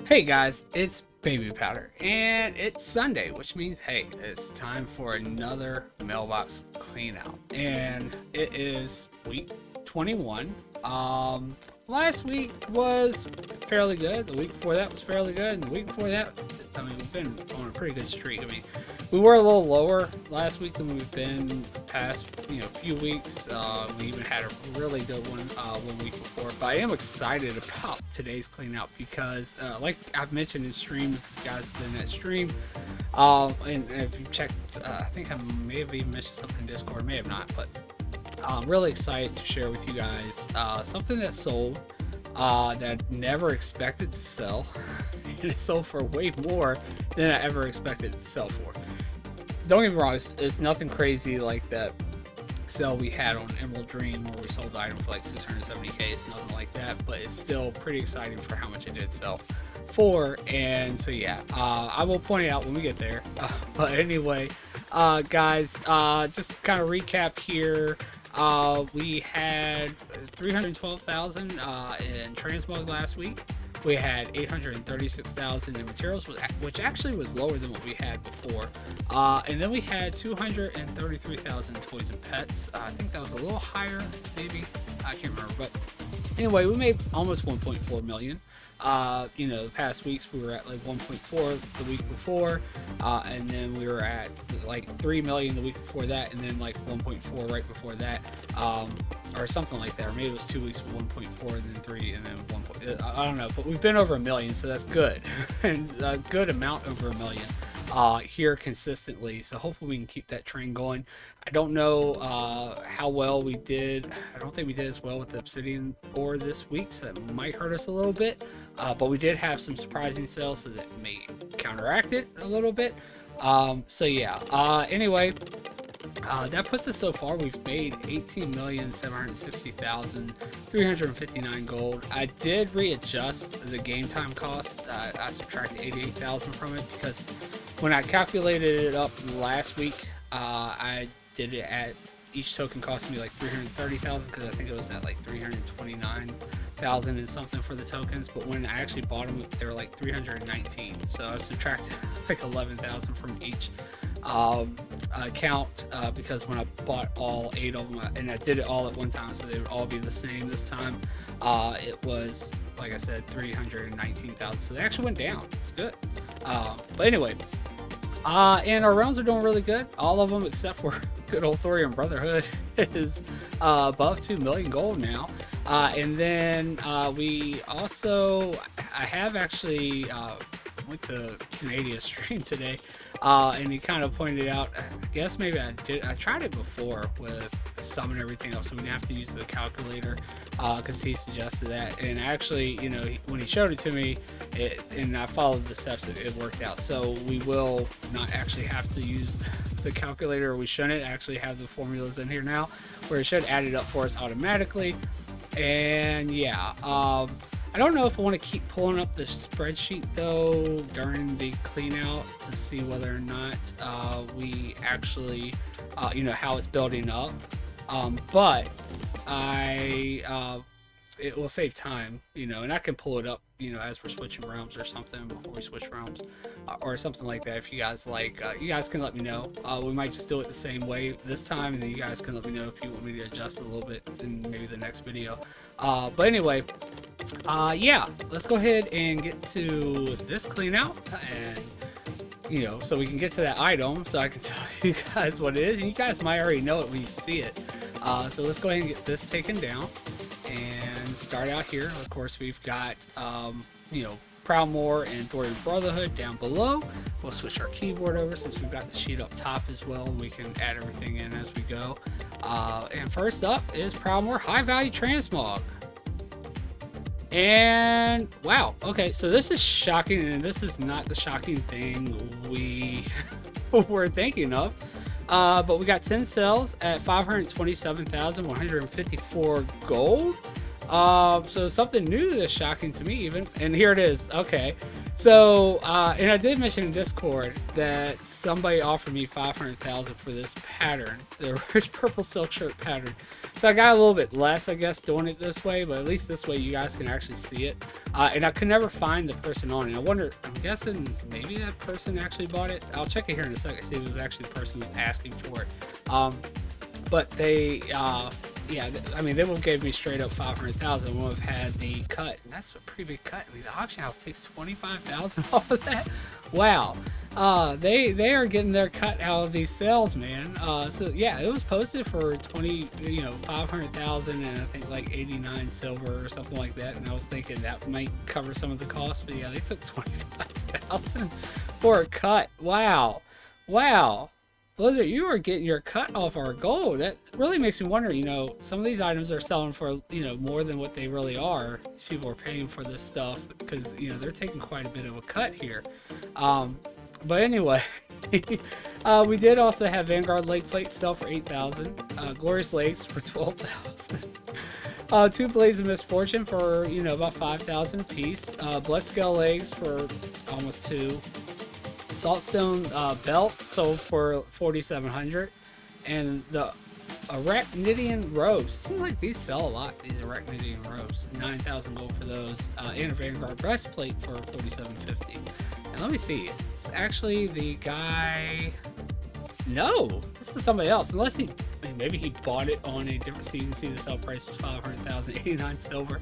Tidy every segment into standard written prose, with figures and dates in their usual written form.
Hey guys, it's Babypowder, and it's Sunday, which means, hey, it's time for another mailbox cleanout. And it is week 21. Last week was fairly good. The week before that was fairly good, and the week before that, I mean, we've been on a pretty good streak. I mean, we were a little lower last week than we've been past, few weeks. We even had a really good one 1 week before. But I am excited about today's clean out because, like I've mentioned in stream, if you guys have been in that stream, and if you checked, I think I may have even mentioned something in Discord, may have not, but I'm really excited to share with you guys something that sold that I never expected to sell. And it sold for way more than I ever expected it to sell for. Don't get me wrong, it's nothing crazy like that sale we had on Emerald Dream where we sold the item for like 670k. It's nothing like that, but it's still pretty exciting for how much it did sell for. And so yeah, I will point it out when we get there. But anyway, guys, just kind of recap here. We had 312,000 in transmog last week. We had 836,000 in materials, which actually was lower than what we had before. And then we had 233,000 toys and pets. I think that was a little higher, maybe. I can't remember. But anyway, we made almost 1.4 million. The past weeks we were at like 1.4 the week before, and then we were at like 3 million the week before that, and then like 1.4 right before that, or something like that. Or maybe it was 2 weeks with 1.4 and then 3 and then 1. I don't know, but we've been over a million, so that's good. And a good amount over a million here consistently, so hopefully we can keep that trend going. I don't know how well we did. I don't think we did as well with the obsidian ore this week, so that might hurt us a little bit, but we did have some surprising sales, so that may counteract it a little bit. So yeah, anyway, that puts us so far. We've made 18,760,359 gold. I did readjust the game time cost. I subtracted 88,000 from it because when I calculated it up last week, I did it at each token costing me like 330,000 because I think it was at like 329,000 and something for the tokens. But when I actually bought them, they were like 319. So I subtracted like 11,000 from each account because when I bought all 8 of them, and I did it all at one time, so they would all be the same this time, it was, like I said, 319,000. So they actually went down. It's good. But anyway, and our realms are doing really good. All of them except for good old Thorium Brotherhood is above 2 million gold now. And then we also, I have actually went to Canadia's stream today, and he kind of pointed out, I guess maybe I tried it before with sum and everything else, so we didn't have to use the calculator because he suggested that. And actually, when he showed it to me, and I followed the steps, it worked out. So we will not actually have to use the calculator. We shouldn't actually have the formulas in here now, where it should add it up for us automatically. And yeah, I don't know if I want to keep pulling up the spreadsheet though during the clean out to see whether or not we actually, how it's building up. But it will save time, and I can pull it up, as we're switching realms or something before we switch realms, or something like that. If you guys like, you guys can let me know. We might just do it the same way this time, and then you guys can let me know if you want me to adjust a little bit in maybe the next video. But anyway, yeah, let's go ahead and get to this clean out, and so we can get to that item, so I can tell you guys what it is, and you guys might already know it when you see it. So let's go ahead and get this taken down and start out here. Of course, we've got Proudmoore and Thorium Brotherhood down below. We'll switch our keyboard over since we've got the sheet up top as well, and we can add everything in as we go. And first up is Proudmoore High Value Transmog. And wow, okay, so this is shocking, and this is not the shocking thing we were thinking of. But we got 10 cells at 527,154 gold. So something new that's shocking to me even, and here it is. Okay, So, and I did mention in Discord that somebody offered me 500,000 for this pattern, the rich purple silk shirt pattern. So I got a little bit less, I guess, doing it this way, but at least this way you guys can actually see it. And I could never find the person on it. I wonder, I'm guessing maybe that person actually bought it. I'll check it here in a second, see if it was actually the person who's asking for it. But they, yeah, I mean, they would have gave me straight up 500,000. Would have had the cut, and that's a pretty big cut. I mean, the auction house takes 25,000 off of that. Wow, they are getting their cut out of these sales, man. So yeah, it was posted for 500,000, and I think like 89 silver or something like that. And I was thinking that might cover some of the costs, but yeah, they took 25,000 for a cut. Wow, wow. Blizzard, you are getting your cut off our gold. That really makes me wonder, some of these items are selling for, more than what they really are. These people are paying for this stuff because, they're taking quite a bit of a cut here. But anyway, we did also have Vanguard Leg Plate sell for 8,000. Glorious Legs for 12,000. 2 Blades of Misfortune for, about 5,000 a piece. Bloodscale Legs for almost 2. Saltstone belt sold for 4,700, and the Arachnidian robes. Seems like these sell a lot. These Arachnidian robes, 9,000 gold for those, and a Vanguard breastplate for 4,750. And let me see, is this actually the guy? No, this is somebody else. Unless maybe he bought it on a different. So you can see the sell price was 500,000, 89 silver.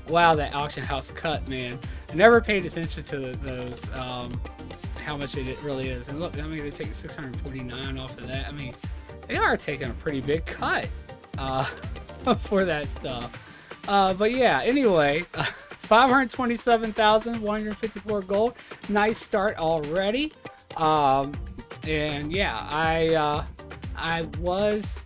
Wow, that auction house cut, man. I never paid attention to those. How much it really is. And look, I mean, they take 649 off of that. I mean, they are taking a pretty big cut for that stuff. But yeah, anyway, 527,154 gold. Nice start already. And yeah, I was,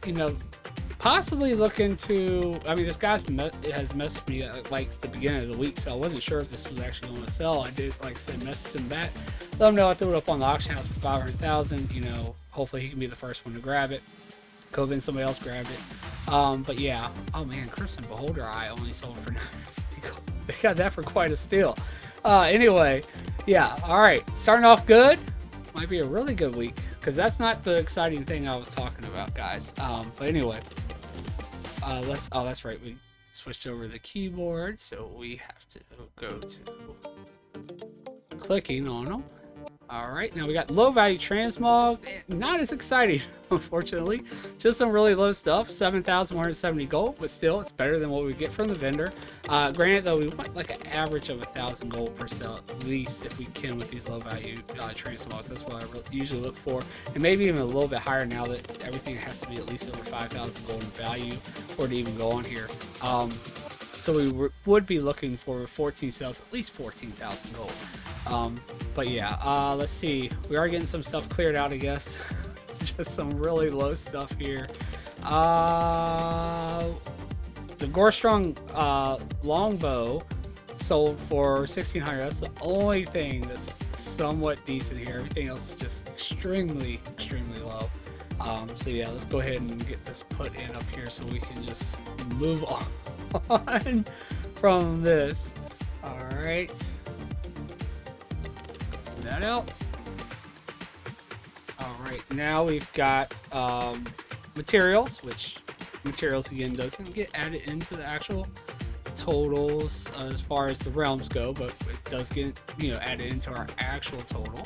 possibly looking to, I mean, this guy has messaged me like the beginning of the week, so I wasn't sure if this was actually going to sell. I did, like I said, message him back, let him know I threw it up on the auction house for 500,000. Hopefully he can be the first one to grab it. Could have been somebody else grabbed it. But yeah, oh man, Crimson Beholder Eye only sold for 950 gold. They got that for quite a steal. Anyway, yeah, all right, starting off good. Might be a really good week, because that's not the exciting thing I was talking about, guys. But anyway, oh, that's right, we switched over the keyboard, so we have to go to clicking on them. All right, now we got low value transmog. Not as exciting, unfortunately. Just some really low stuff, 7,170 gold, but still, it's better than what we get from the vendor. Granted, though, we want like an average of 1,000 gold per cell, at least, if we can, with these low value transmogs. That's what I usually look for, and maybe even a little bit higher now that everything has to be at least over 5,000 gold in value for it to even go on here. So we would be looking for 14 cells, at least 14,000 gold. But yeah, let's see. We are getting some stuff cleared out, I guess. Just some really low stuff here. The Gorstrong longbow sold for 1,600. That's the only thing that's somewhat decent here. Everything else is just extremely, extremely low. So yeah, let's go ahead and get this put in up here so we can just move on from this. All right, that out. All right, now we've got materials, which materials again doesn't get added into the actual totals as far as the realms go, but it does get added into our actual total.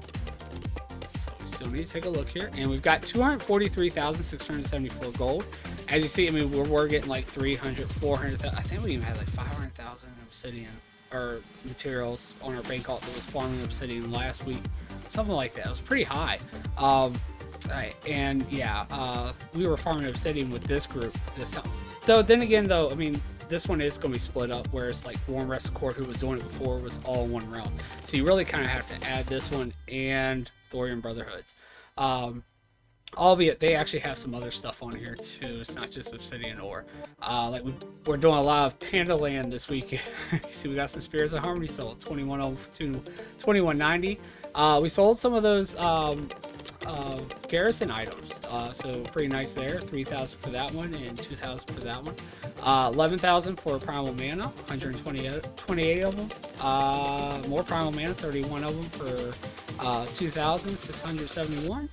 So we still need to take a look here, and we've got 243,674 gold. As you see, I mean, we're getting like 300, 400. I think we even had like 500,000 obsidian or materials on our bank alt that was farming obsidian last week, something like that. It was pretty high. Right, and yeah, we were farming obsidian with this group this time. Though then again, though, I mean, this one is going to be split up, whereas like Warm Rest Court, who was doing it before, was all in one realm. So you really kind of have to add this one and Thorian Brotherhoods. Albeit they actually have some other stuff on here too. It's not just obsidian ore. Like we're doing a lot of Panda Land this week. You see, we got some Spirits of Harmony sold, 2102, 2190. We sold some of those garrison items. So pretty nice there. 3,000 for that one and 2,000 for that one. 11,000 for primal mana, 128 of them. More primal mana, 31 of them for 2,671.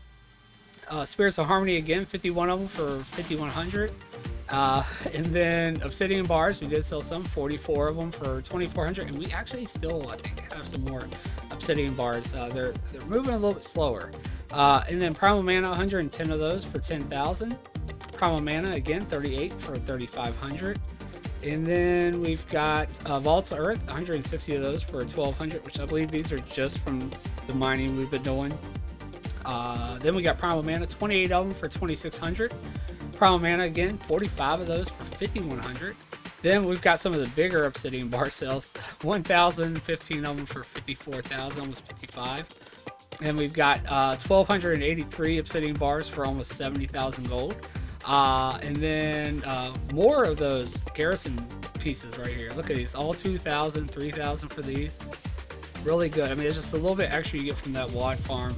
Spirits of Harmony again, 51 of them for 5,100. And then Obsidian Bars, we did sell some, 44 of them for 2,400. And we actually still, I think, have some more Obsidian Bars. They're moving a little bit slower. And then Primal Mana, 110 of those for 10,000. Primal Mana, again, 38 for 3,500. And then we've got Vault to Earth, 160 of those for 1,200, which I believe these are just from the mining we've been doing. Then we got Primal Mana, 28 of them for 2,600. Primal Mana, again, 45 of those for 5,100. Then we've got some of the bigger Obsidian Bar sales, 1,000, 15 of them for 54,000, almost 55. And we've got 1,283 Obsidian Bars for almost 70,000 gold. And then more of those garrison pieces right here. Look at these, all 2,000, 3,000 for these. Really good. I mean, it's just a little bit extra you get from that wad farm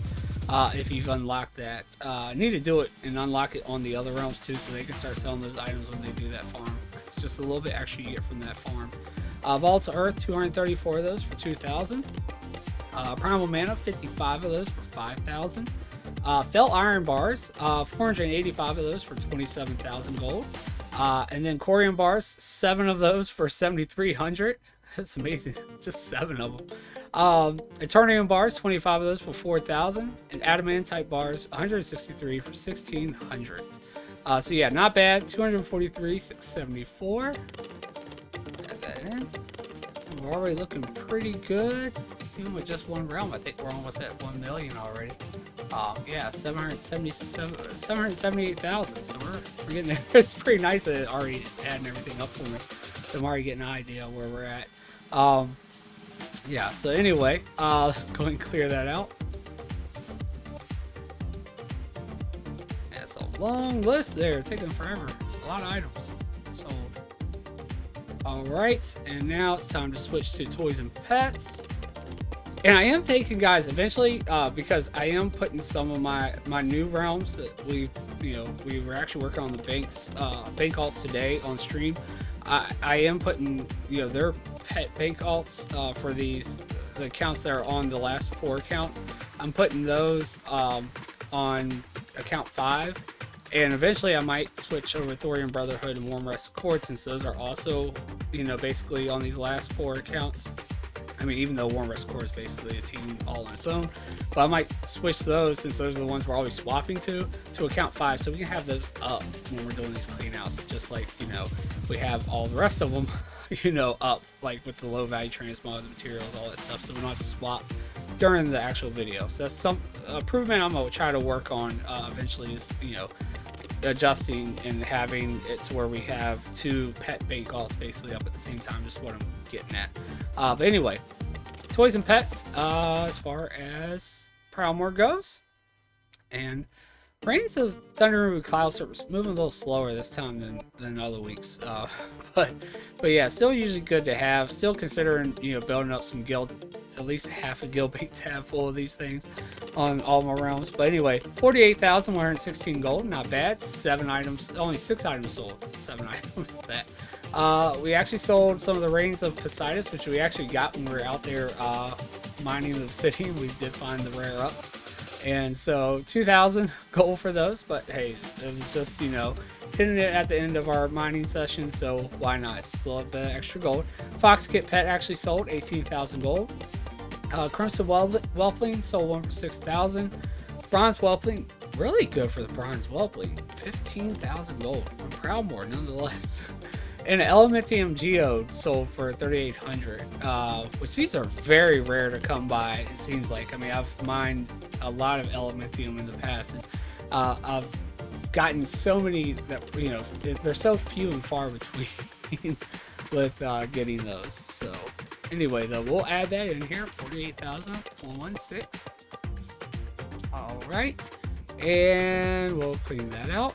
if you've unlocked that. I need to do it and unlock it on the other realms too, so they can start selling those items when they do that farm. It's just a little bit extra you get from that farm. Vault to Earth, 234 of those for 2,000. Primal Mana, 55 of those for 5,000. Felt Iron Bars, 485 of those for 27,000 gold. And then Corian Bars, 7 of those for 7,300. That's amazing, just 7 of them. Eternium Bars, 25 of those for 4,000. And Adamantite Bars, 163 for 1,600. So yeah, not bad. 243, 674. Add that in. And we're already looking pretty good. Even with just one realm, I think we're almost at 1 million already. Yeah, 778,000. So we're getting there. It's pretty nice that it already is adding everything up for me. So I'm already getting an idea of where we're at. Yeah, so anyway, let's go and clear that out. That's a long list there, taking forever. It's a lot of items sold. Alright, and now it's time to switch to toys and pets. And I am thinking, guys, eventually, because I am putting some of my new realms that we were actually working on the bank alts today on stream. I am putting, their pet bank alts for the accounts that are on the last 4 accounts. I'm putting those on account 5, and eventually I might switch over Thorium Brotherhood and Warm Rest Accord, since those are also, basically on these last 4 accounts. I mean, even though Warm Rest Accord is basically a team all on its own, but I might switch those, since those are the ones we're always swapping to account 5, so we can have those up when we're doing these cleanouts, just like, we have all the rest of them, up, like with the low value transmog materials, all that stuff, so we don't have to swap during the actual video. So that's some improvement I'm going to try to work on eventually, is, adjusting and having it to where we have 2 pet bank alts basically up at the same time, just what I'm getting at. But anyway, toys and pets, as far as Prowmore goes, and Reigns of Thunder and Cloud Surface moving a little slower this time than other weeks, but yeah, still usually good to have. Still considering building up some guild, at least half a guild bank tab full of these things on all my realms. But anyway, 48,116 gold, not bad. 7 items, only 6 items sold. 7 items that. We actually sold some of the Reigns of Poseidus, which we actually got when we were out there mining the obsidian. We did find the rare up. And so 2,000 gold for those, but hey, it was just, hitting it at the end of our mining session, so why not? Still a bit of extra gold. Fox Kit Pet actually sold 18,000 gold. Crimson Whelpling sold one for 6,000. Bronze Whelpling, really good for the Bronze Whelpling, 15,000 gold. I'm proud more nonetheless. And an Elementium Geode sold for 3,800, which these are very rare to come by, it seems like. I mean, I've mined a lot of Elementium in the past, and I've gotten so many that, they're so few and far between with getting those. So anyway, though, we'll add that in here, 48,116. All right, and we'll clean that out.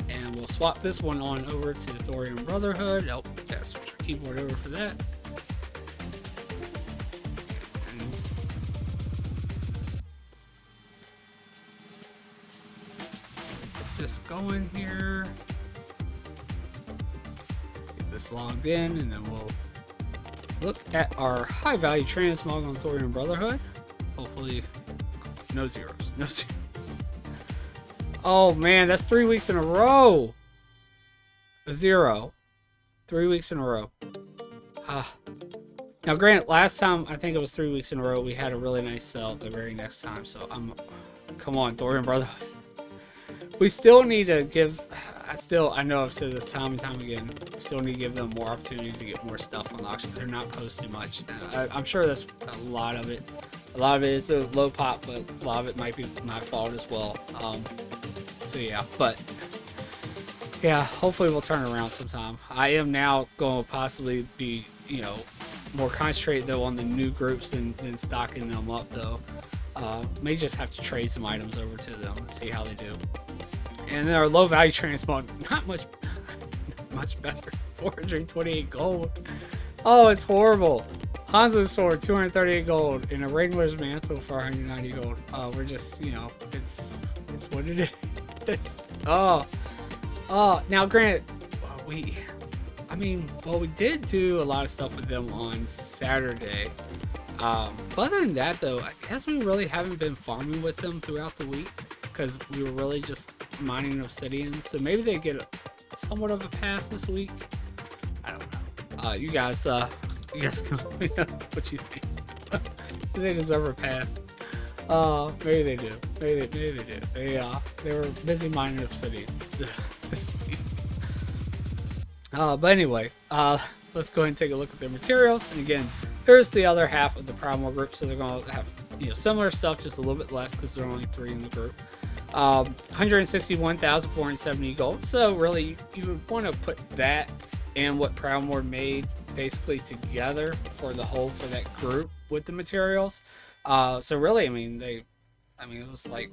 And we'll swap this one on over to Thorium Brotherhood. Oh, gotta switch our keyboard over for that. just going here. Get this logged in, and then we'll look at our high value transmog on Thorium Brotherhood. Hopefully, no zeros. No zeros. Oh man, that's 3 weeks in a row. A 0. 3 weeks in a row. Now, granted, last time I think it was 3 weeks in a row. We had a really nice sell the very next time. So come on, Thorium Brotherhood. We still need to give. I know I've said this time and time again. We still need to give them more opportunity to get more stuff on the auction. They're not posting much. I'm sure that's a lot of it. A lot of it is the low pop, but a lot of it might be my fault as well. So yeah, but yeah, hopefully we'll turn around sometime. I am now going to possibly be, more concentrated though on the new groups than stocking them up though. May just have to trade some items over to them and see how they do. And then our low value transmog, not much better. 428 gold. Oh, it's horrible. Hanzo's sword, 238 gold, and a Wrangler's mantle for 190 gold. We're just, it's what it is. Now granted, we did do a lot of stuff with them on Saturday. But other than that though, I guess we really haven't been farming with them throughout the week because we were really just mining obsidian. So maybe they get somewhat of a pass this week. I don't know. You guys can let me know what you think. Do they deserve a pass? Maybe they do. Maybe they do. They were busy mining obsidian this week. But anyway, let's go ahead and take a look at their materials. And again, there's the other half of the Primal group, so they're going to have similar stuff, just a little bit less because there are only 3 in the group. 161,470 gold. So really, you would want to put that and what Primal made basically together for that group with the materials. So really, it was like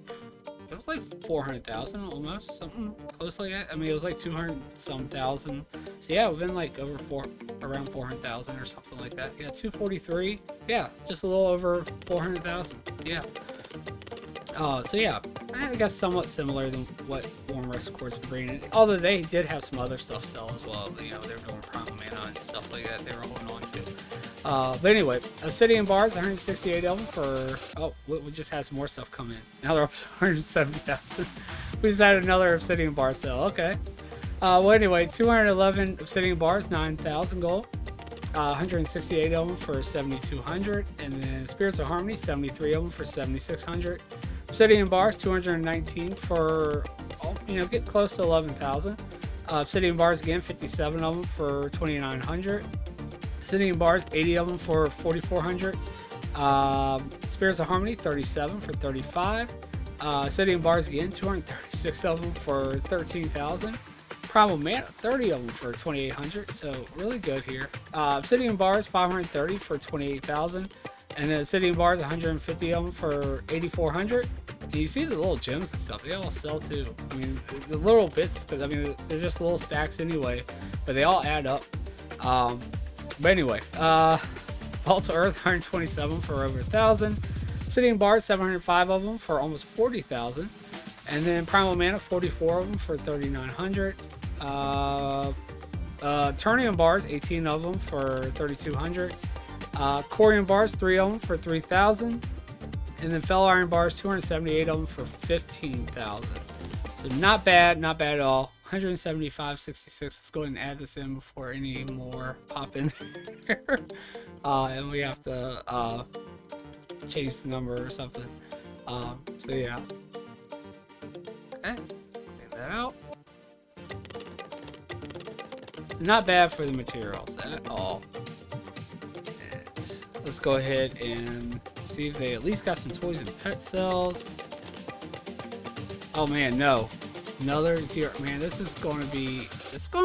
400,000 almost, something close like that. It was like 200 some thousand. So yeah, we've been like around 400,000 or something like that. Yeah, 243. Yeah, just a little over 400,000. Yeah. So yeah, I guess somewhat similar than what Warm Rest Quartz were bringing in. Although they did have some other stuff sell as well. They were doing Primal Mana and stuff like that. They were holding on to. But anyway, Obsidian bars, 168 of them for. Oh, we just had some more stuff come in. Now they're up to 170,000. We just had another Obsidian bar sale. Okay. Well, anyway, 211 Obsidian bars, 9,000 gold. 168 of them for 7,200, and then Spirits of Harmony, 73 of them for 7,600. Obsidian bars, 219 for, get close to 11,000. Obsidian bars again, 57 of them for 2,900. Obsidian bars, 80 of them for 4,400. Spirits of Harmony, 37 for 35. Obsidian bars again, 236 of them for 13,000. Primal Mana, 30 of them for 2,800, so really good here. Obsidian bars, 530 for 28,000, and then Obsidian bars, 150 of them for 8,400. And you see the little gems and stuff; they all sell too. The little bits, but they're just little stacks anyway, but they all add up. But anyway, Vault to Earth, 127 for over 1,000. Obsidian bars, 705 of them for almost 40,000, and then Primal Mana, 44 of them for 3,900. Turnium bars, 18 of them for 3,200. Corium bars, 3 of them for 3,000. And then Fel Iron bars, 278 of them for 15,000. So not bad at all. 175.66. Let's go ahead and add this in before any more pop in there. And we have to change the number or something. So yeah. Okay, take that out. So not bad for the materials at all. And let's go ahead and see if they at least got some toys and pet cells. Oh man, no. Another 0. Man, this is going to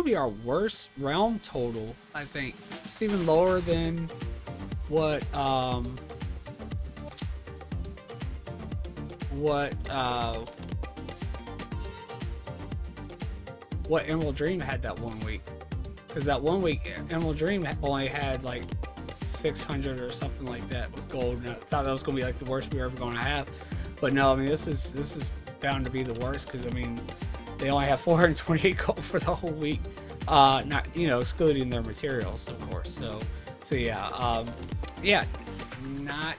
be our worst realm total, I think. It's even lower than what Emerald Dream had that 1 week. Because that 1 week, Emerald Dream only had like 600 or something like that with gold. And I thought that was going to be like the worst we were ever going to have. But no, this is bound to be the worst. Because they only have 428 gold for the whole week. Not, excluding their materials, of course. So yeah, yeah, it's not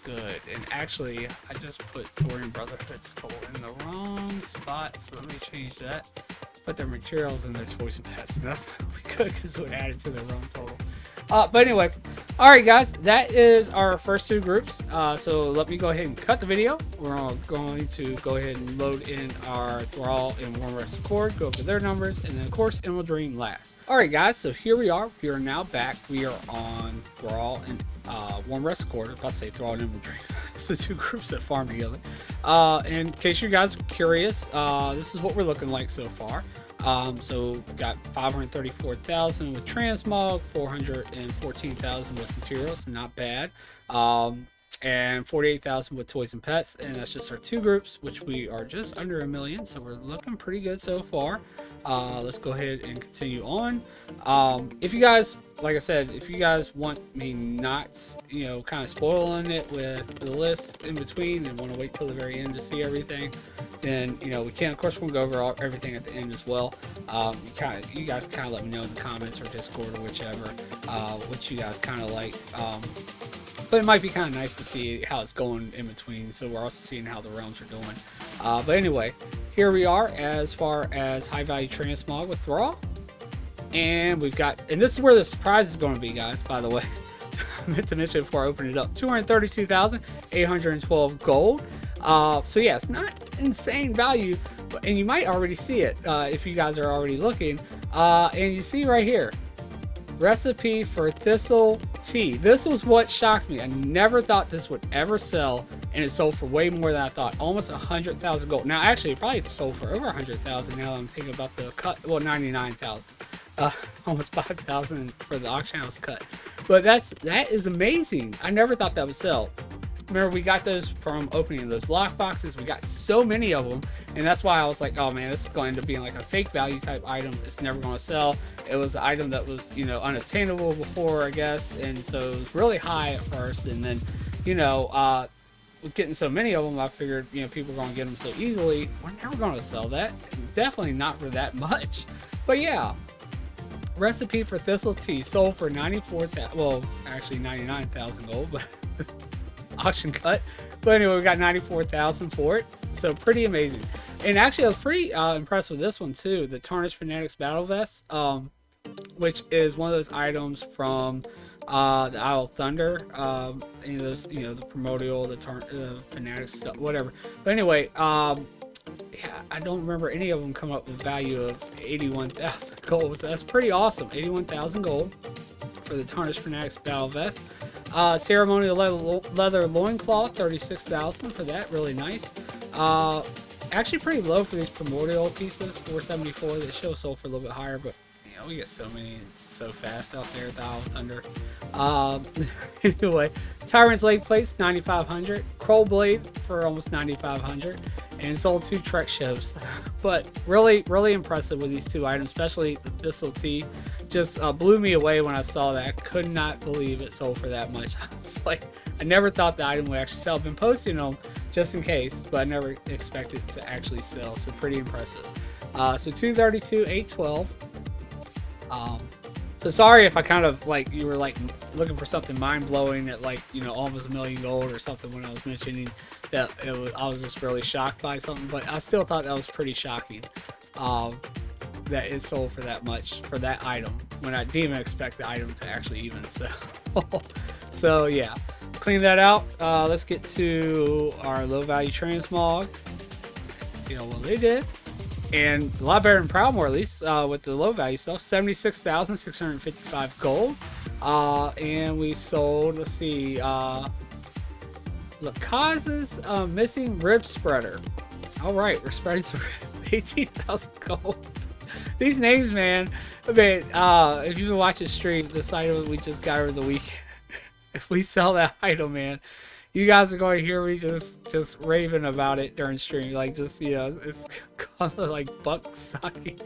good. And actually, I just put Thorium Brotherhood's gold in the wrong spot, so let me change that. Put their materials and their toys and pets, and that's not good because it would add it to their own total. But anyway, all right, guys, that is our first two groups. So let me go ahead and cut the video. We're all going to go ahead and load in our Thrall and Warm Rest Accord, go over their numbers, and then of course Emerald Dream last. All right, guys, so here we are. We are now back. We are on Thrall and Warm Rest Accord. I was about to say Thrall and Emerald Dream. It's the two groups that farm together. In case you guys are curious, this is what we're looking like so far. So we got 534,000 with transmog, 414,000 with materials, not bad. And 48,000 with toys and pets, and that's just our two groups, which we are just under 1 million, so we're looking pretty good so far. Let's go ahead and continue on. If you guys, like I said, if you guys want me not, kind of spoiling it with the list in between and want to wait till the very end to see everything, then we can. Of course, we'll go over everything at the end as well. You guys kind of let me know in the comments or Discord or whichever, what you guys kind of like. But it might be kind of nice to see how it's going in between, so we're also seeing how the realms are doing. But anyway, here we are as far as high value transmog with Thrall. And we've got, and this is where the surprise is going to be, guys, by the way. I meant to mention before I open it up. 232,812 gold. So yeah, it's not insane value, and you might already see it if you guys are already looking. And you see right here, recipe for thistle tea. This was what shocked me. I never thought this would ever sell, and it sold for way more than I thought. Almost 100,000 gold. Now, actually, it probably sold for over 100,000 now that I'm thinking about the cut. Well, 99,000. Almost 5,000 for the auction house cut. But that is amazing. I never thought that would sell. Remember, we got those from opening those lock boxes. We got so many of them, and that's why I was like, oh man, this is going to end up being like a fake value type item. It's never going to sell. It was an item that was, unattainable before, I guess, and so it was really high at first, and then, with getting so many of them, I figured, people are going to get them so easily. We're never going to sell that. Definitely not for that much. But yeah, recipe for thistle tea sold for 94,000. Well, actually 99,000 gold, but auction cut. But anyway, we got 94,000 for it, so pretty amazing. And actually, I was pretty impressed with this one too, the Tarnished Fanatics Battle Vest, which is one of those items from the Isle of Thunder. Those, the primordial, the Fanatics stuff, whatever. But anyway, yeah, I don't remember any of them coming up with a value of 81,000 gold. So that's pretty awesome. 81,000 gold for the Tarnished Fanatics Battle Vest. Ceremonial leather loincloth, 36,000 for that. Really nice. Actually pretty low for these primordial pieces, 474. They show sold for a little bit higher, but we get so many so fast out there at the Isle of Thunder. Anyway, Tyrant's leg plates, 9,500. Kroll blade for almost 9,500, and sold 2 Trek ships. But really impressive with these two items, especially the thistle tea. Just blew me away when I saw that. I could not believe it sold for that much. I was like, I never thought the item would actually sell. I've been posting them just in case, but I never expected it to actually sell. So pretty impressive. So 232,812. So sorry if I kind of you were looking for something mind-blowing at almost 1 million gold or something when I was mentioning that I was just really shocked by something, but I still thought that was pretty shocking. That it sold for that much for that item when I didn't even expect the item to actually even sell. So yeah, clean that out. Let's get to our low value transmog. See how well they did, and a lot better than Proudmoore, at least with the low value stuff. 76,655 gold, and we sold. Let's see, Lacaz's missing rib spreader. All right, we're spreading some 18,000 gold. These names, man. I mean, if you've been watching stream, this item we just got over the weekend. If we sell that item, man, you guys are going to hear me just raving about it during stream. It's called like buck sucking.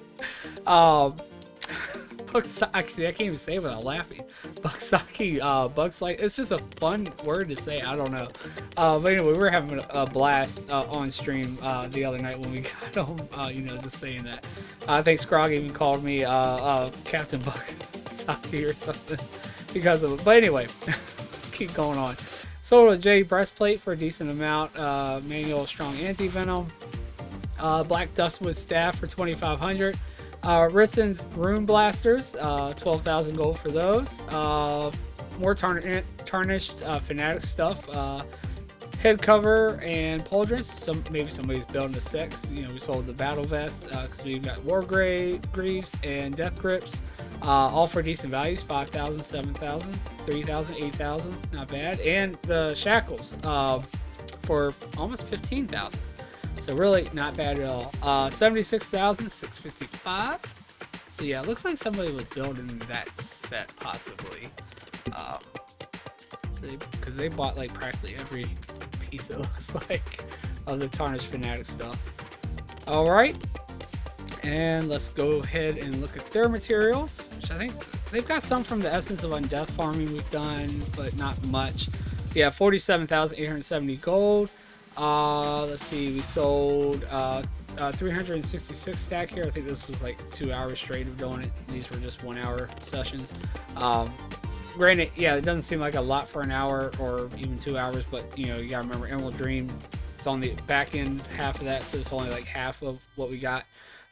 Actually, I can't even say it without laughing. Bugsaki, bugs like, it's just a fun word to say. I don't know. But anyway, we were having a blast on stream the other night when we got home. You know, just saying that. I think Scrog even called me Captain Bugsaki or something because of it. But anyway, let's keep going on. Sold a J breastplate for a decent amount. Manual strong anti-venom. Black Dustwood staff for 2,500. Ritzen's Rune Blasters, 12,000 gold for those. More tarnished Fanatic stuff. Head cover and pauldrons. Maybe somebody's building a 6. You know, we sold the battle vest because we've got war greaves and death grips. All for decent values: 5,000, 7,000, 3,000, 8,000. Not bad. And the shackles for almost 15,000. So really not bad at all. 76,655. So yeah, it looks like somebody was building that set possibly. Because they bought like practically every piece, it looks like, of the tarnished fanatic stuff. All right, and let's go ahead and look at their materials, which I think they've got some from the Essence of Undeath farming we've done, but not much. Yeah, 47,870 gold. Let's see, we sold 366 stack here. I think this was like 2 hours straight of doing it. These were just 1 hour sessions. Granted, yeah, it doesn't seem like a lot for an hour or even 2 hours, but you know, you gotta remember Emerald Dream, it's on the back end half of that, so it's only like half of what we got.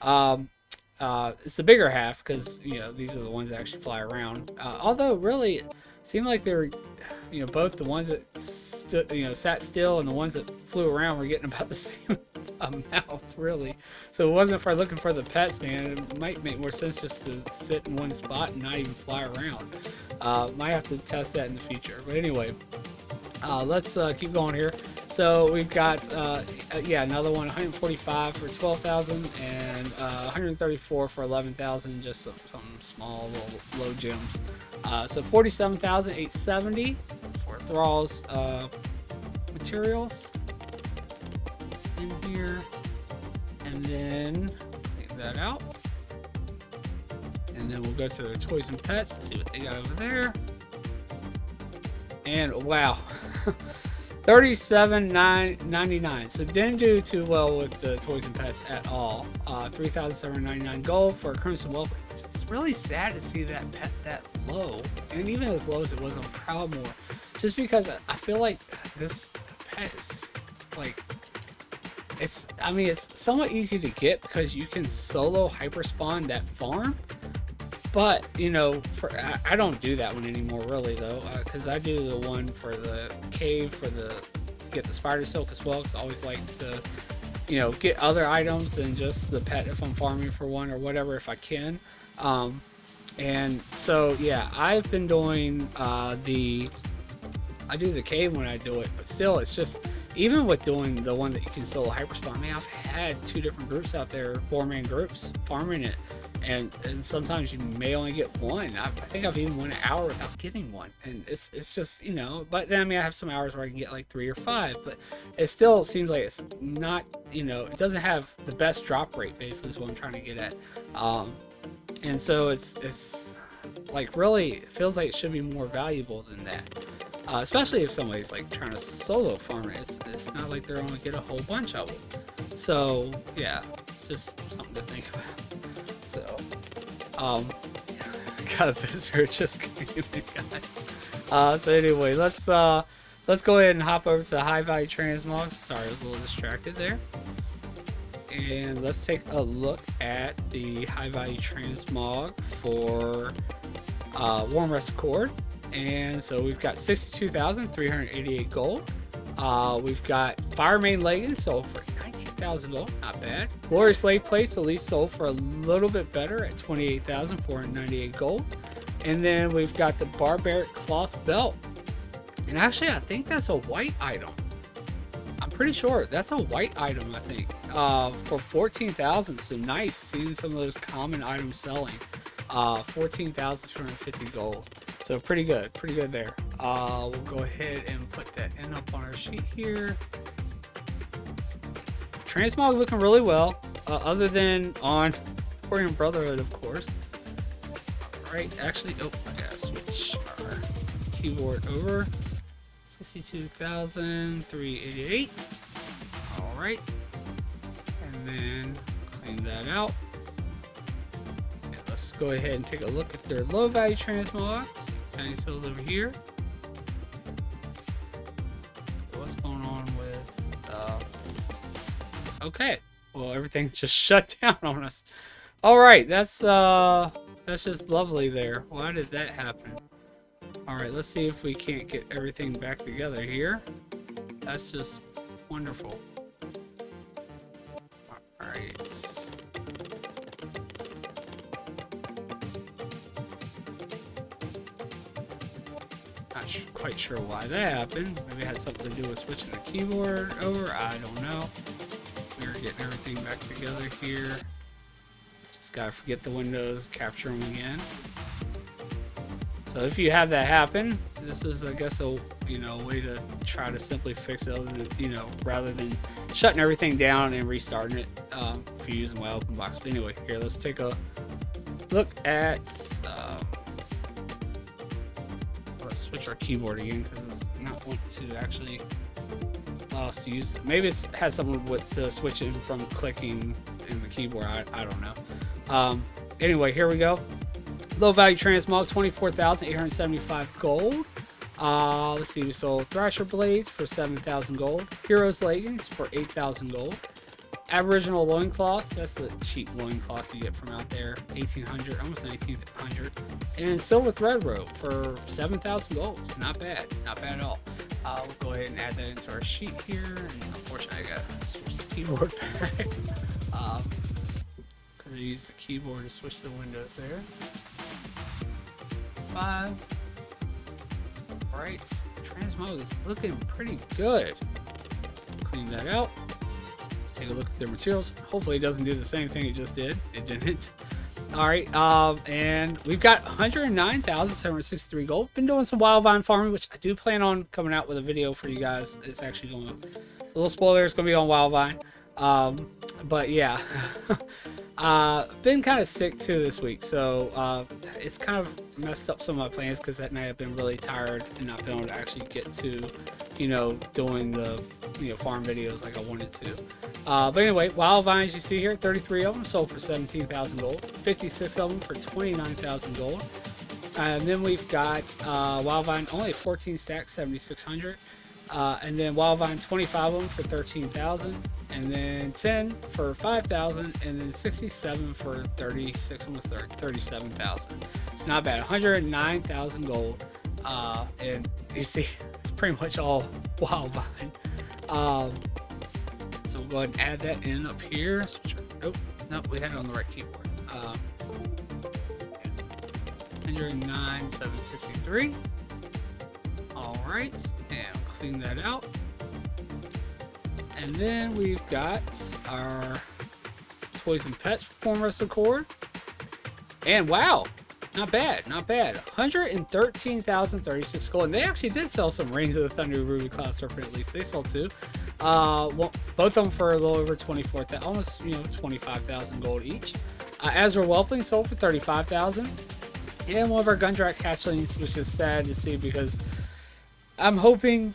It's the bigger half because, you know, these are the ones that actually fly around. Although really it seemed like they were, you know, both the ones that sat still and the ones that flew around were getting about the same amount, really. So it wasn't for looking for the pets, man. It might make more sense just to sit in one spot and not even fly around. Might have to test that in the future. But anyway, let's keep going here. So we've got yeah, another one, 145 for 12,000 and 134 for 11,000. Just some small little low gems. So 47,870 for Thrall's materials in here, and then take that out, and then we'll go to the toys and pets and see what they got over there. And wow, 37,999. So didn't do too well with the toys and pets at all. 3,799 gold for a Crimson Whelp. It's really sad to see that pet that low, and even as low as it was on Proudmoore, just because I feel like this pet is like, I mean, it's somewhat easy to get because you can solo hyperspawn that farm. But, you know, I don't do that one anymore, really, though, because I do the one for the cave, get the spider silk as well, because I always like to, you know, get other items than just the pet if I'm farming for one or whatever, if I can. And so, yeah, I've been doing I do the cave when I do it, but still, it's just, even with doing the one that you can solo hyperspawn, I mean, I've had 2 different groups out there, 4-man groups, farming it. And sometimes you may only get one. I think I've even went an hour without getting one, and it's just, you know. But then I mean, I have some hours where I can get like 3 or 5, but it still seems like it's not, you know, it doesn't have the best drop rate. Basically, is what I'm trying to get at. And so it's like, really, it feels like it should be more valuable than that. Especially if somebody's like trying to solo farm it. It's not like they're going to get a whole bunch of them. So yeah, it's just something to think about. So, got a visitor just came in, guys. So anyway, let's go ahead and hop over to high value transmog. Sorry, I was a little distracted there. And let's take a look at the high value transmog for Warm Rest Accord. And so we've got 62,388 gold. We've got Fire Main Leggings sold for 19,000 gold, not bad. Glorious Slave Plates at least sold for a little bit better at 28,498 gold. And then we've got the Barbaric Cloth Belt. And actually, I think that's a white item. I'm pretty sure that's a white item, I think, for 14,000. So nice seeing some of those common items selling. 14,250 gold. So pretty good there. We'll go ahead and put that in up on our sheet here. Transmog looking really well, other than on Emporium Brotherhood, of course. right, actually, oh, I gotta switch our keyboard over. 62,388. All right, and then clean that out. And let's go ahead and take a look at their low value transmog. Tiny cells over here. What's going on with? Okay, well, everything just shut down on us. All right, that's just lovely there. Why did that happen? All right, let's see if we can't get everything back together here. That's just wonderful. All right. Not quite sure why that happened. Maybe it had something to do with switching the keyboard over. I don't know. We're getting everything back together here. Just gotta forget the windows, capture them again. So if you have that happen, this is, I guess, a way to try to simply fix it, rather than shutting everything down and restarting it if you're using Mailbox. But anyway, here, let's take a look at. Let's switch our keyboard again because it's not want to actually allow us to use it. Maybe it has something with the switching from clicking in the keyboard. I don't know. Anyway, here we go. Low value transmog, 24,875 gold. Let's see, we sold Thrasher Blades for 7,000 gold. Heroes Leggings for 8,000 gold. Aboriginal Loincloths, that's the cheap loincloth you get from out there, 1,800, almost 1,900. And Silver Thread Rope for 7,000 gold. It's not bad at all. We'll go ahead and add that into our sheet here. And unfortunately, I gotta switch the keyboard back. Because I used the keyboard to switch the windows there. 5. Alright, transmog is looking pretty good. Clean that out. Let's take a look at their materials. Hopefully it doesn't do the same thing it just did. It didn't. Alright, and we've got 109,763 gold. Been doing some wild vine farming, which I do plan on coming out with a video for you guys. It's actually going to, a little spoiler, it's going to be on wild vine. But yeah. Been kind of sick too this week, so it's kind of messed up some of my plans because that night I've been really tired and not been able to actually get to, doing the farm videos like I wanted to. But anyway, wild vines you see here, 33 of them sold for 17,000 gold, 56 of them for 29,000 gold, and then we've got wild vine only 14 stacks, 7,600. And then wild vine 25 of them for 13,000, and then 10 for 5,000, and then 67 for 36 of them for 37,000. It's not bad. 109,000 gold, and you see it's pretty much all wild vine. So we'll go ahead and add that in up here. Oh no, we had it on the right keyboard. 109,763. All right, and clean that out. And then we've got our Toys and Pets Performance Accord. And wow, not bad. 113,036 gold. And they actually did sell some Rings of the Thunder Ruby Cloud Serpent, at least. They sold two. Well, both of them for a little over 24,000, almost 25,000 gold each. Azure Whelpling sold for 35,000. And one of our Gundrak hatchlings, which is sad to see because I'm hoping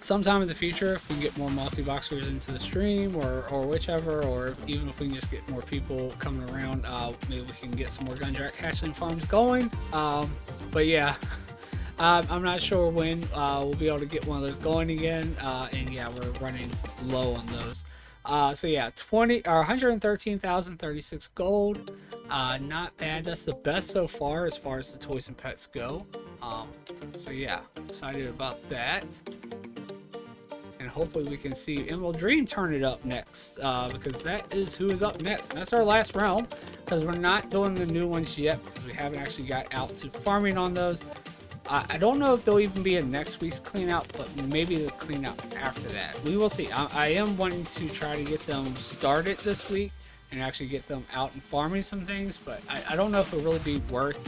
sometime in the future, if we can get more multi-boxers into the stream or whichever, or even if we can just get more people coming around, maybe we can get some more Gundrak hatchling farms going. But yeah, I'm not sure when we'll be able to get one of those going again. And yeah, we're running low on those. So yeah, 113,036 gold. Not bad. That's the best so far as the Toys and Pets go. So yeah, excited about that. And hopefully we can see Emerald Dream turn it up next, because that is who is up next. And that's our last realm, because we're not doing the new ones yet, because we haven't actually got out to farming on those. I don't know if they'll even be in next week's clean out, but maybe the clean out after that. We will see. I am wanting to try to get them started this week and actually get them out and farming some things, but I don't know if it'll really be worth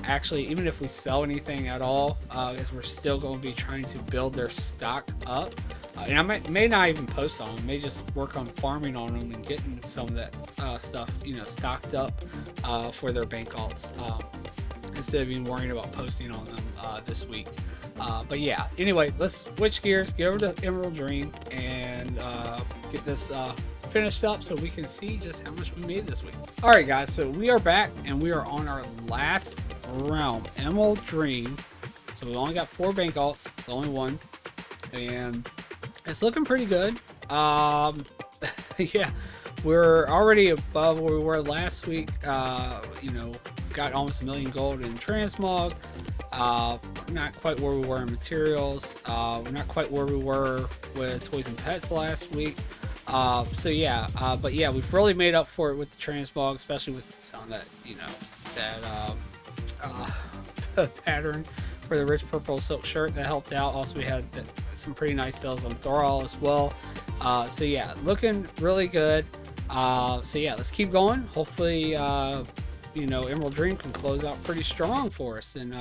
actually, even if we sell anything at all, because we're still going to be trying to build their stock up. And I may not even post on them, may just work on farming on them and getting some of that stuff, stocked up for their bank alts. instead of even worrying about posting on them this week. But yeah, anyway, let's switch gears, get over to Emerald Dream, and get this finished up so we can see just how much we made this week. All right, guys, so we are back and we are on our last realm, Emerald Dream. So we only got 4 bank alts. It's only one, and it's looking pretty good. Yeah, we're already above where we were last week. You know, got almost 1 million gold in transmog. Not quite where we were in materials. We're not quite where we were with toys and pets last week. So yeah, but yeah, we've really made up for it with the transmog, especially with selling that, you know, that pattern for the rich purple silk shirt that helped out. Also, we had some pretty nice sales on Thrall as well. So yeah, looking really good. So yeah, let's keep going. Hopefully, you know, Emerald Dream can close out pretty strong for us and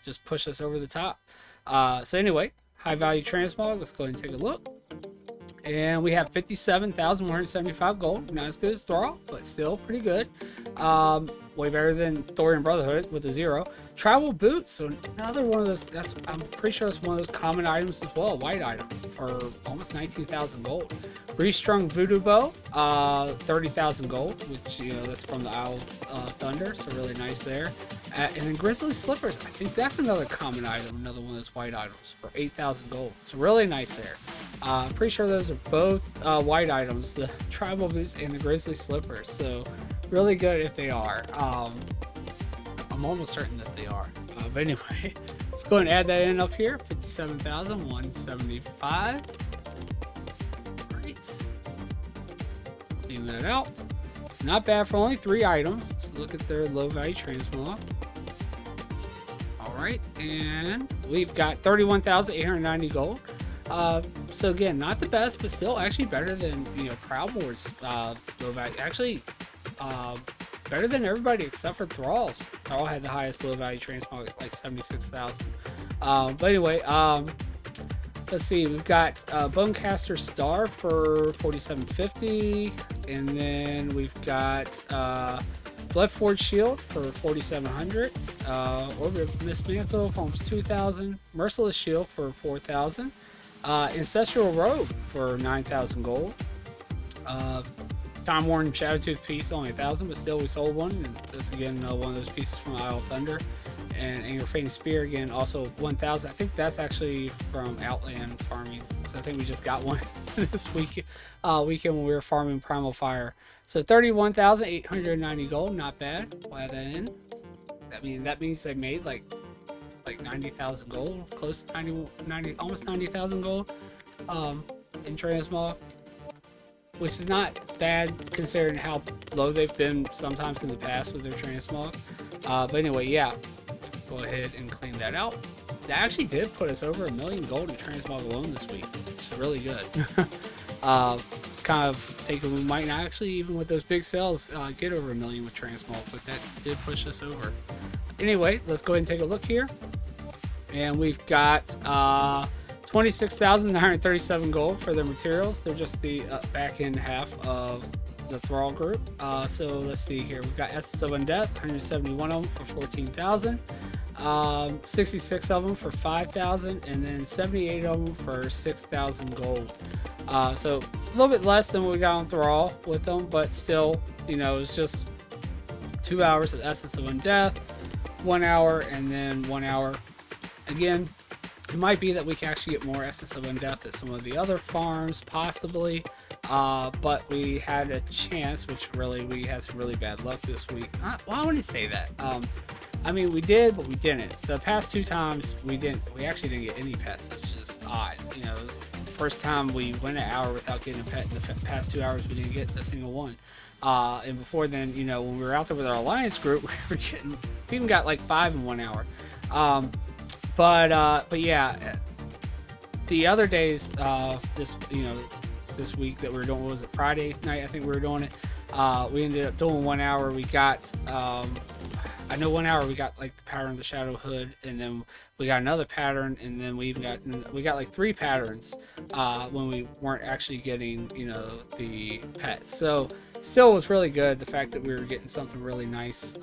just push us over the top. So anyway, high value transmog. Let's go ahead and take a look. And we have 57,175 gold. Not as good as Thrall, but still pretty good. Way better than Thorian Brotherhood with a 0. Travel boots, so another one of those. I'm pretty sure it's one of those common items as well, a white item for almost 19,000 gold. Restrung voodoo bow, 30,000 gold, which, you know, that's from the Isle of Thunder, so really nice there. And then grizzly slippers, I think that's another common item, another one of those white items for 8,000 gold. So really nice there. Pretty sure those are both white items, the tribal boots and the grizzly slippers. So really good if they are. I'm almost certain that they are. But anyway, let's go and add that in up here. 57,175. Great. Clean that out. It's not bad for only 3 items. Let's look at their low value transmog. Alright, and we've got 31,890 gold. So again, not the best, but still actually better than, you know, Proudmore's low value. Actually, better than everybody except for Thrall's. Thrall had the highest low value transmog at like 76,000. But anyway, let's see, we've got Bonecaster Star for 4,750, and then we've got Bloodforged Shield for 4,700, Orbit of Mismantle for almost 2,000, Merciless Shield for 4,000, Ancestral Robe for 9,000 gold, Time Worn Shadowtooth piece only 1,000, but still we sold one, and this again one of those pieces from the Isle of Thunder. And Anger Fading Spear again, also 1,000. I think that's actually from Outland farming. So I think we just got one this weekend when we were farming Primal Fire. So 31,890 gold, not bad. We'll add that in. I mean, that means they made like 90,000 gold, close to 90, almost 90,000 gold in transmog, which is not bad considering how low they've been sometimes in the past with their transmog. But anyway, yeah. Go ahead and clean that out. That actually did put us over 1 million gold in transmog alone this week, which is really good. It's kind of thinking we might not actually, even with those big sales, get over 1 million with transmog, but that did push us over. Anyway, let's go ahead and take a look here. And we've got 26,937 gold for their materials. They're just the back end half of the Thrall group. So let's see here. We've got Essence of Undeath, 171 of them for 14,000. 66 of them for 5,000, and then 78 of them for 6,000 gold. So a little bit less than what we got on Thrall with them, but still, you know, it's just 2 hours of Essence of Undeath, 1 hour, and then 1 hour. Again, it might be that we can actually get more Essence of Undeath at some of the other farms, possibly. But we had a chance, which really, we had some really bad luck this week. Well, I wouldn't say that. I mean, we did, but we didn't. The past 2 times we actually didn't get any pets, which is odd. You know, the first time we went an hour without getting a pet. In the past 2 hours, we didn't get a single one. And before then, you know, when we were out there with our alliance group, we even got like 5 in 1 hour. But yeah, the other days, this week that we were doing, what was it, Friday night? I think we were doing it. We ended up doing 1 hour. We got, I know 1 hour we got like the pattern of the Shadow Hood, and then we got another pattern, and then we got like 3 patterns when we weren't actually getting, you know, the pets. So still was really good, the fact that we were getting something really nice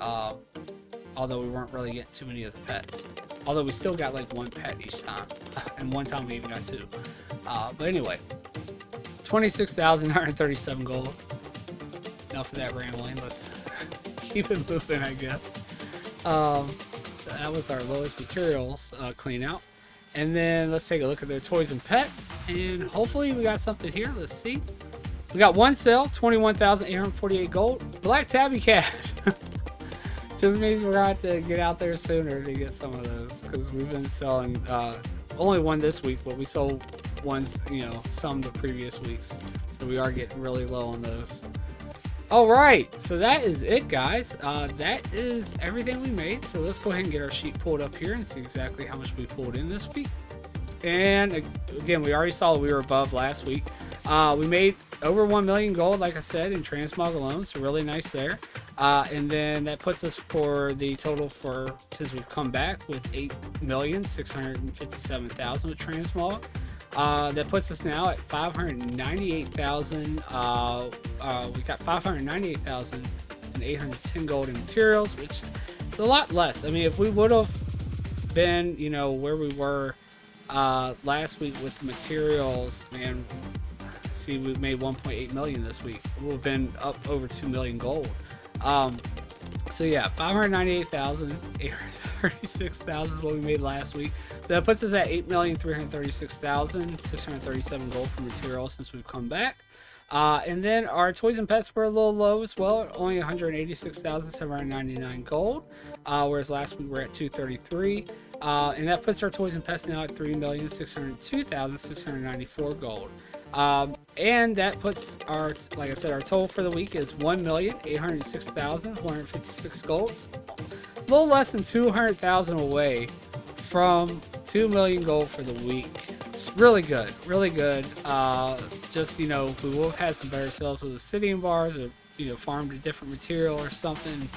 although we weren't really getting too many of the pets. Although we still got like one pet each time, and one time we even got two. But anyway, 26,937 gold. Enough of that rambling. Let's keep it moving, I guess. That was our lowest materials clean out. And then let's take a look at their toys and pets, and hopefully we got something here. Let's see. We got one sale, 21,848 gold. Black tabby cat. Just means we're gonna have to get out there sooner to get some of those, because we've been selling only one this week, but we sold ones, some the previous weeks. So we are getting really low on those. All right, so that is it, guys. That is everything we made. So let's go ahead and get our sheet pulled up here and see exactly how much we pulled in this week. And again, we already saw that we were above last week. We made over 1 million gold, like I said, in transmog alone, so really nice there. And then that puts us for the total for, since we've come back, with 8,657,000 with transmog. That puts us now at 598,000. We got 598,810 gold in materials, which is a lot less. I mean, if we would have been, where we were last week with materials, man, see, we made 1.8 million this week. We've been up over 2 million gold. So yeah, 598,836,000 is what we made last week. That puts us at 8,336,637 gold for materials since we've come back. And then our toys and pets were a little low as well, at only 186,799 gold, whereas last week we were at 233. And that puts our toys and pets now at 3,602,694 gold. And that puts our, like I said, our total for the week is 1,806,156 golds. A little less than 200,000 away from 2 million gold for the week. It's really good, really good. Just, if we would have had some better sales with obsidian bars, or farmed a different material or something,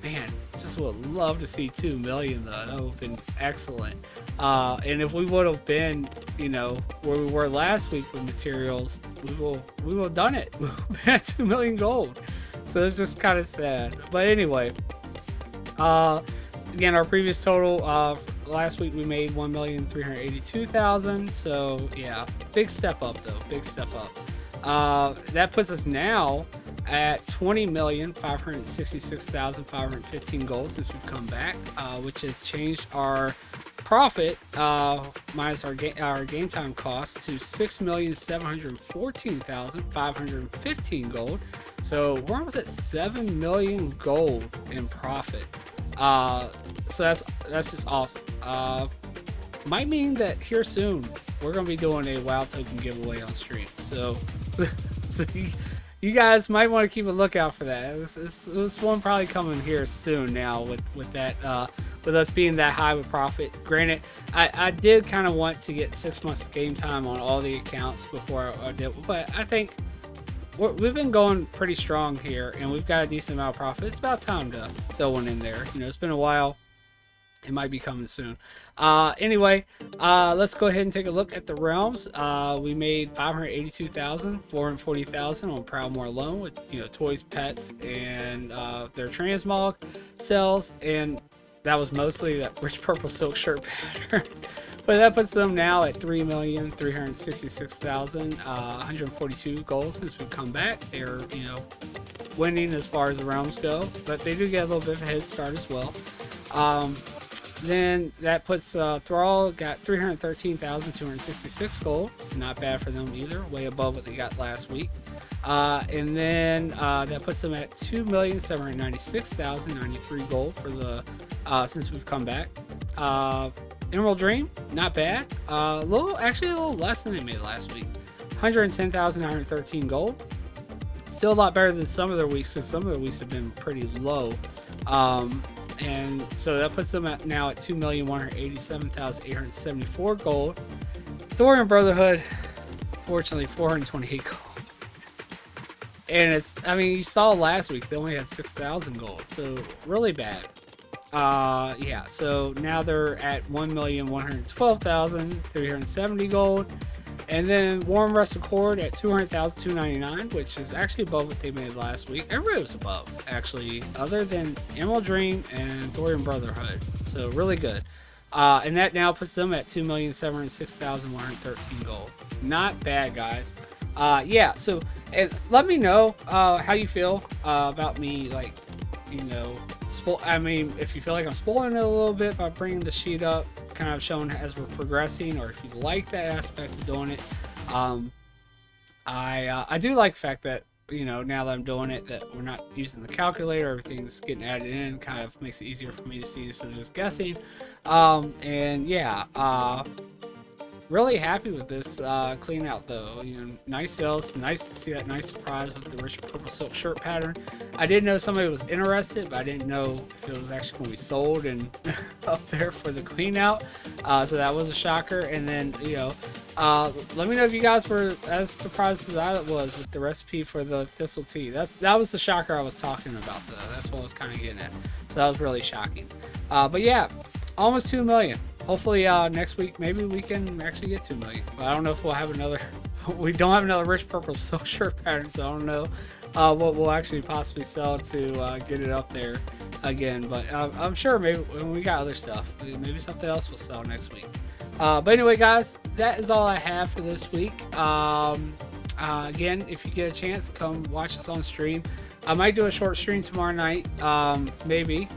man, just would love to see 2 million though. That would have been excellent. And if we would have been, where we were last week with materials, we will have done it. We would have been at 2 million gold. So it's just kind of sad. But anyway, again, our previous total last week we made 1,382,000. So yeah, big step up though. Big step up. That puts us now at 20,566,515 gold since we've come back, which has changed our profit minus our game time cost to 6,714,515 gold. So we're almost at 7 million gold in profit. So that's just awesome. Might mean that here soon we're gonna be doing a WoW token giveaway on stream. So you guys might want to keep a lookout for that. It's one probably coming here soon now with that with us being that high with profit. Granted, I did kind of want to get 6 months of game time on all the accounts before I did, but I think we've been going pretty strong here, and we've got a decent amount of profit. It's about time to throw one in there. It's been a while. It might be coming soon. Anyway, let's go ahead and take a look at the realms. We made 582,000, 440,000 on Proudmoore alone with toys, pets, and their transmog sales, and that was mostly that rich purple silk shirt pattern. But that puts them now at 3,366,142 gold since we've come back. They're winning as far as the realms go, but they do get a little bit of a head start as well. Then that puts Thrall got 313,266 gold. It's not bad for them either, way above what they got last week. And then that puts them at 2,796,093 gold for the since we've come back. Emerald Dream, not bad. Actually a little less than they made last week. 110,913 gold. Still a lot better than some of their weeks, because some of their weeks have been pretty low. And so that puts them at now at 2,187,874 gold. Thorium Brotherhood, fortunately, 428 gold. And you saw last week they only had 6,000 gold, so really bad. Yeah, so now they're at 1,112,370 gold. And then Warm Wrestle Cord at 200,299, which is actually above what they made last week. Everybody was above, actually, other than Emerald Dream and Thorium Brotherhood. So really good. And that now puts them at 2,706,113 gold. Not bad, guys. Yeah, so and let me know how you feel about me, like, you know, I mean, if you feel like I'm spoiling it a little bit by bringing the sheet up, kind of showing as we're progressing, or if you like that aspect of doing it. I do like the fact that, you know, now that I'm doing it, that we're not using the calculator, everything's getting added in, kind of makes it easier for me to see instead of just guessing. And yeah, really happy with this clean out though. You know, nice sales, nice to see that nice surprise with the rich purple silk shirt pattern. I did know somebody was interested, but I didn't know if it was actually going to be sold and up there for the clean out. So that was a shocker. And then, you know, let me know if you guys were as surprised as I was with the recipe for the thistle tea. That was the shocker I was talking about though. That's what I was kind of getting at. So that was really shocking. But yeah, almost 2 million. Hopefully next week maybe we can actually get 2 million. But I don't know if we'll have another. We don't have another rich purple silk shirt pattern, so I don't know what we'll actually possibly sell to get it up there again. But I'm sure maybe when we got other stuff, maybe something else will sell next week. But anyway, guys, that is all I have for this week. Again, if you get a chance, come watch us on stream. I might do a short stream tomorrow night, maybe,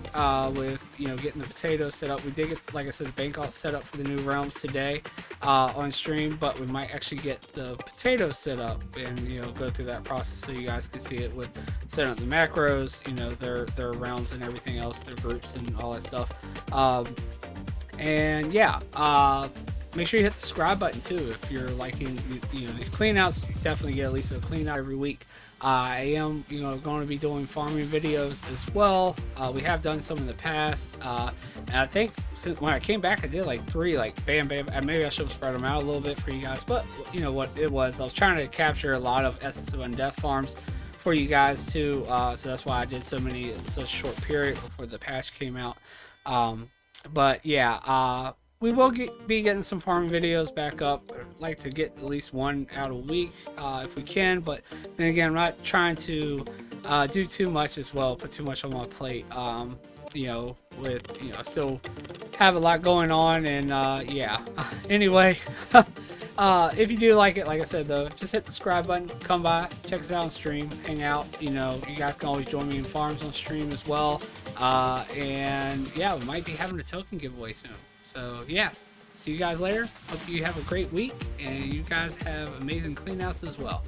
with, you know, getting the potatoes set up. We did get, like I said, the bank all set up for the new realms today on stream, but we might actually get the potatoes set up and, you know, go through that process so you guys can see it with setting up the macros, you know, their realms and everything else, their groups and all that stuff. And yeah, make sure you hit the subscribe button too if you're liking, you know, these cleanouts. You definitely get at least a clean out every week. I am, you know, going to be doing farming videos as well. We have done some in the past, and I think since when I came back, I did like 3, like bam, bam. Maybe I should have spread them out a little bit for you guys, but you know what it was. I was trying to capture a lot of Essence of Undeath farms for you guys too, so that's why I did so many in such a short period before the patch came out. But yeah, we will be getting some farming videos back up. I'd like to get at least one out a week if we can, but then again, I'm not trying to do too much as well, put too much on my plate. You know, with, you know, still have a lot going on, and yeah. Anyway, if you do like it, like I said though, just hit the subscribe button, come by, check us out on stream, hang out. You know, you guys can always join me in farms on stream as well. And yeah, we might be having a token giveaway soon. So yeah, see you guys later. Hope you have a great week, and you guys have amazing cleanouts as well.